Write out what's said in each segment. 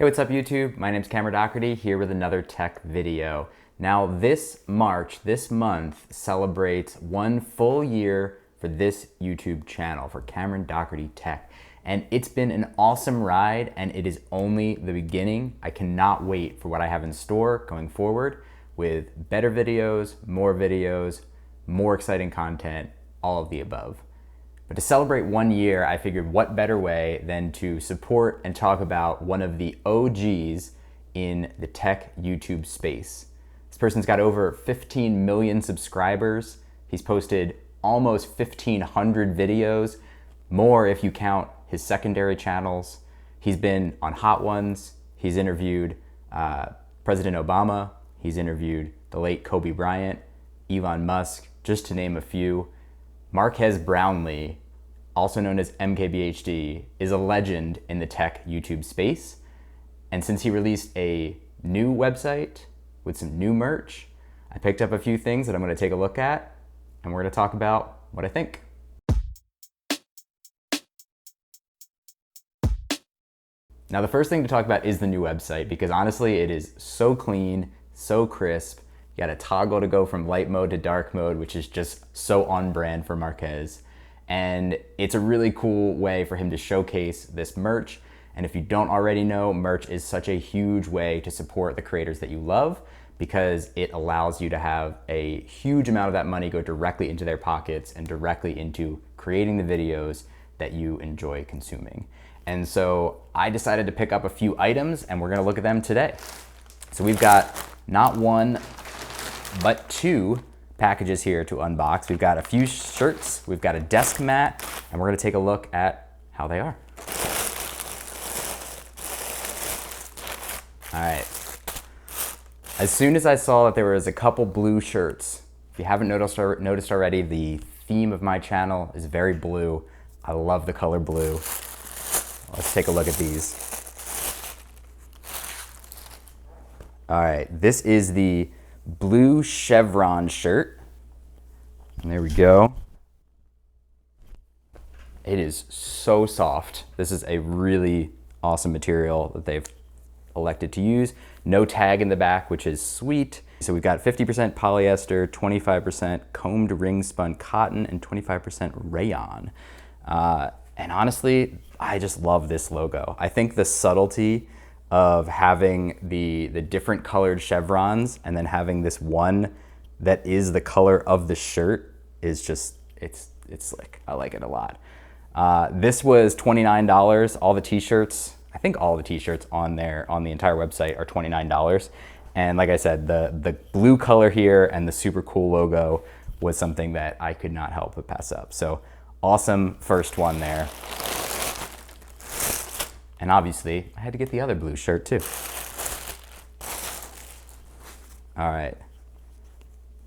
Hey, what's up YouTube? My name's Cameron Dougherty here with another tech video. Now this month celebrates 1 full year for this YouTube channel, for Cameron Dougherty Tech. And it's been an awesome ride and it is only the beginning. I cannot wait for what I have in store going forward with better videos, more exciting content, all of the above. But to celebrate 1 year, I figured what better way than to support and talk about one of the OGs in the tech YouTube space. This person's got over 15 million subscribers. He's posted almost 1,500 videos, more if you count his secondary channels. He's been on Hot Ones. He's interviewed President Obama. He's interviewed the late Kobe Bryant, Elon Musk, just to name a few. Marques Brownlee, also known as MKBHD, is a legend in the tech YouTube space. And since he released a new website with some new merch, I picked up a few things that I'm going to take a look at, and we're going to talk about what I think. Now, the first thing to talk about is the new website, because honestly, it is so clean, so crisp. You got a toggle to go from light mode to dark mode, which is just so on brand for Marques. And it's a really cool way for him to showcase this merch. And if you don't already know, merch is such a huge way to support the creators that you love, because it allows you to have a huge amount of that money go directly into their pockets and directly into creating the videos that you enjoy consuming. And so I decided to pick up a few items and we're gonna look at them today. So we've got not one, but 2 packages here to unbox. We've got a few shirts, we've got a desk mat, and we're gonna take a look at how they are. All right. As soon as I saw that there was a couple blue shirts, if you haven't noticed already, the theme of my channel is very blue. I love the color blue. Let's take a look at these. All right, this is the blue Chevron shirt. And there we go. It is so soft. This is a really awesome material that they've elected to use. No tag in the back, which is sweet. So we've got 50% polyester, 25% combed ring spun cotton, and 25% rayon. And honestly, I just love this logo. I think the subtlety of having the different colored chevrons and then having this one that is the color of the shirt is just, it's slick. I like it a lot. This was $29. All the t-shirts, I think all the t-shirts on the entire website are $29. And like I said, the blue color here and the super cool logo was something that I could not help but pass up. So awesome first one there. And obviously, I had to get the other blue shirt too. All right.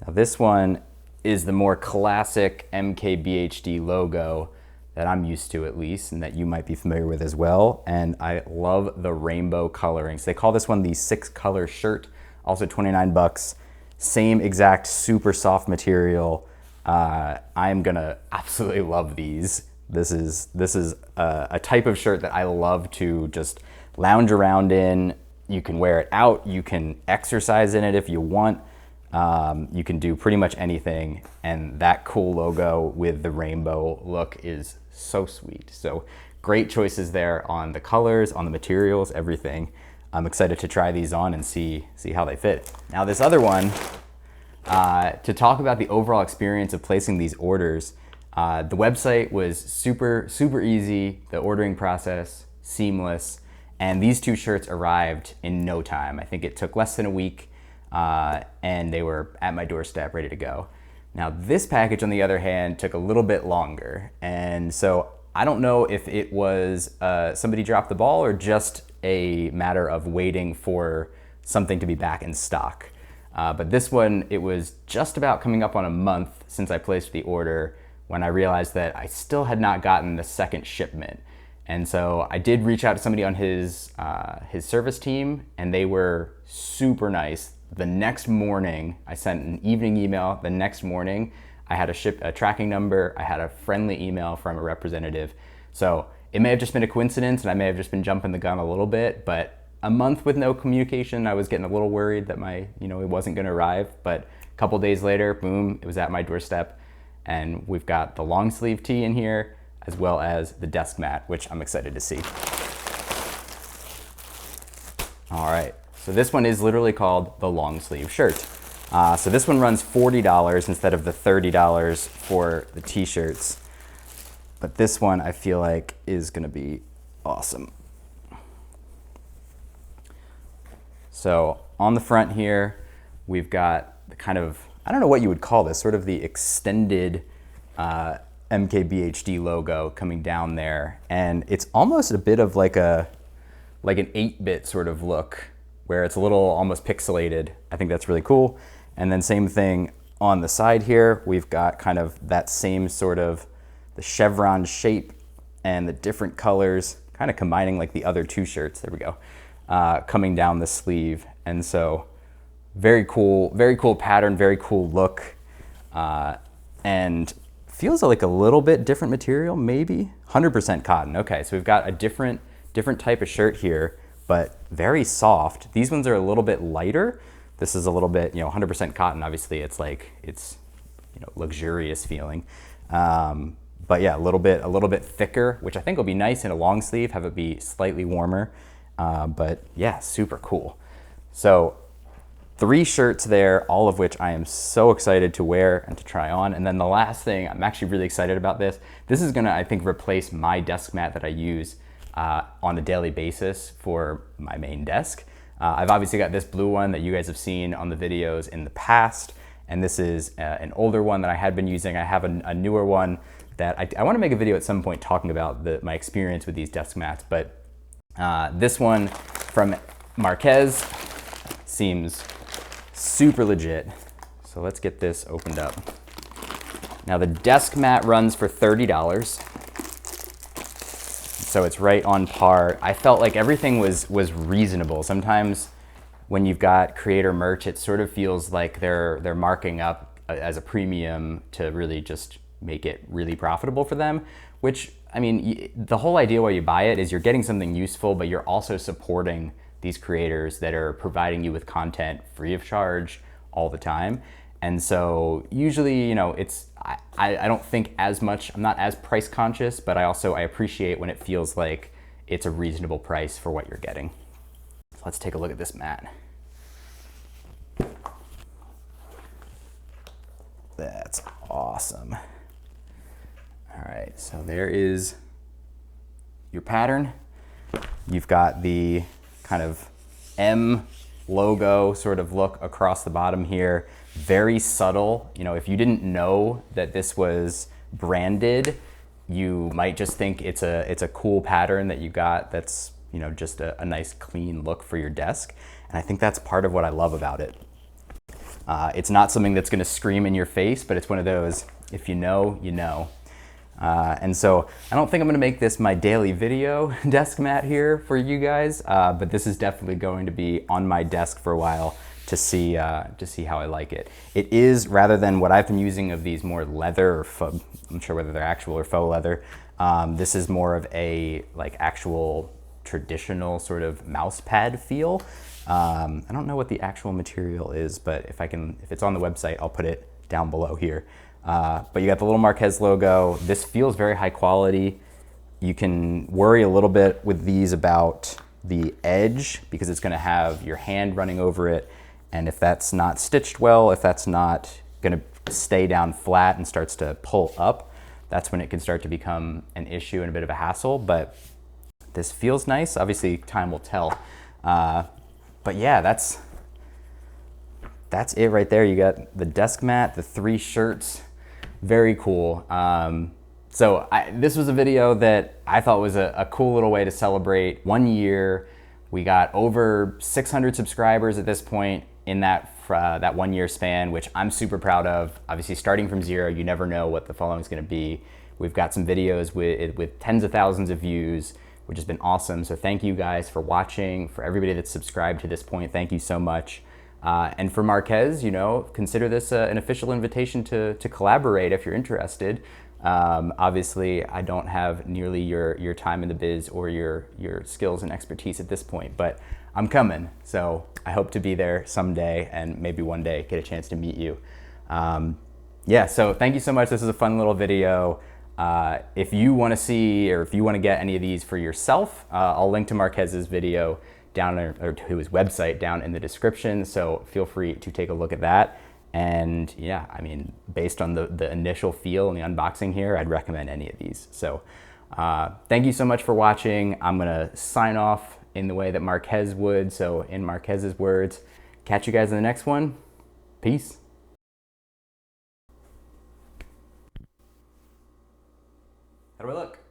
Now this one is the more classic MKBHD logo that I'm used to, at least, and that you might be familiar with as well. And I love the rainbow coloring. So they call this one the 6-color shirt, also 29 bucks. Same exact super soft material. I'm gonna absolutely love these. This is a type of shirt that I love to just lounge around in. You can wear it out, you can exercise in it if you want. You can do pretty much anything, and that cool logo with the rainbow look is so sweet. So great choices there on the colors, on the materials, everything. I'm excited to try these on and see how they fit. Now this other one, to talk about the overall experience of placing these orders, the website was super easy, the ordering process, seamless, and these 2 shirts arrived in no time. I think it took less than a week, and they were at my doorstep ready to go. Now this package, on the other hand, took a little bit longer, and so I don't know if it was somebody dropped the ball or just a matter of waiting for something to be back in stock. But this one, it was just about coming up on a month since I placed the order when I realized that I still had not gotten the second shipment. And so I did reach out to somebody on his service team, and they were super nice. The next morning, I sent an evening email. The next morning, I had a tracking number. I had a friendly email from a representative. So it may have just been a coincidence, and I may have just been jumping the gun a little bit, but a month with no communication, I was getting a little worried that it wasn't going to arrive. But a couple days later, boom, it was at my doorstep. And we've got the long sleeve tee in here, as well as the desk mat, which I'm excited to see. All right, so this one is literally called the long sleeve shirt. So this one runs $40 instead of the $30 for the t-shirts. But this one I feel like is gonna be awesome. So on the front here, we've got the kind of, I don't know what you would call this, sort of the extended MKBHD logo coming down there. And it's almost a bit of like an 8-bit sort of look where it's a little almost pixelated. I think that's really cool. And then same thing on the side here, we've got kind of that same sort of the chevron shape and the different colors, kind of combining like the other two shirts, there we go, coming down the sleeve. And so very cool pattern, very cool look, and feels like a little bit different material, maybe 100% cotton. Okay, so we've got a different type of shirt here, but very soft. These ones are a little bit lighter. This is a little bit, 100% cotton. Obviously, it's luxurious feeling. But yeah, a little bit thicker, which I think will be nice in a long sleeve, have it be slightly warmer. But yeah, super cool. So 3 shirts there, all of which I am so excited to wear and to try on. And then the last thing, I'm actually really excited about this. This is gonna, I think, replace my desk mat that I use on a daily basis for my main desk. I've obviously got this blue one that you guys have seen on the videos in the past. And this is an older one that I had been using. I have a newer one that I wanna make a video at some point talking about my experience with these desk mats. But this one from Marquez seems super legit. So let's get this opened up. Now the desk mat runs for $30. So it's right on par. I felt like everything was reasonable. Sometimes when you've got creator merch, it sort of feels like they're marking up as a premium to really just make it really profitable for them, which, I mean, the whole idea why you buy it is you're getting something useful, but you're also supporting these creators that are providing you with content free of charge all the time. And so usually, I don't think as much, I'm not as price conscious, but I appreciate when it feels like it's a reasonable price for what you're getting. So let's take a look at this mat. That's awesome. All right, so there is your pattern. You've got the kind of M logo sort of look across the bottom here. Very subtle. If you didn't know that this was branded, you might just think it's a cool pattern that you got that's, just a nice clean look for your desk. And I think that's part of what I love about it. It's not something that's gonna scream in your face, but it's one of those, if you know, you know. And so I don't think I'm gonna make this my daily video desk mat here for you guys, but this is definitely going to be on my desk for a while to see how I like it. It is, rather than what I've been using of these more leather or faux, I'm not sure whether they're actual or faux leather, this is more of a actual traditional sort of mouse pad feel. I don't know what the actual material is, but if it's on the website, I'll put it down below here. But you got the little Marquez logo. This feels very high quality. You can worry a little bit with these about the edge because it's gonna have your hand running over it. And if that's not stitched well, if that's not gonna stay down flat and starts to pull up, that's when it can start to become an issue and a bit of a hassle. But this feels nice. Obviously, time will tell. But yeah, that's it right there. You got the desk mat, the 3 shirts, very cool. So this was a video that I thought was a cool little way to celebrate 1 year. We got over 600 subscribers at this point in that 1 year span, which I'm super proud of. Obviously, starting from 0, you never know what the following is gonna be. We've got some videos with tens of thousands of views, which has been awesome. So thank you guys for watching. For everybody that's subscribed to this point, thank you so much. And for Marquez, consider this an official invitation to collaborate if you're interested. Obviously, I don't have nearly your time in the biz or your skills and expertise at this point, but I'm coming. So I hope to be there someday and maybe one day get a chance to meet you. Yeah, so thank you so much. This is a fun little video. If you want to see, or if you want to get any of these for yourself, I'll link to Marquez's video down, or to his website down in the description. So feel free to take a look at that. And yeah, I mean, based on the initial feel and the unboxing here, I'd recommend any of these. So thank you so much for watching. I'm gonna sign off in the way that Marquez would. So in Marquez's words, catch you guys in the next one. Peace. How do I look?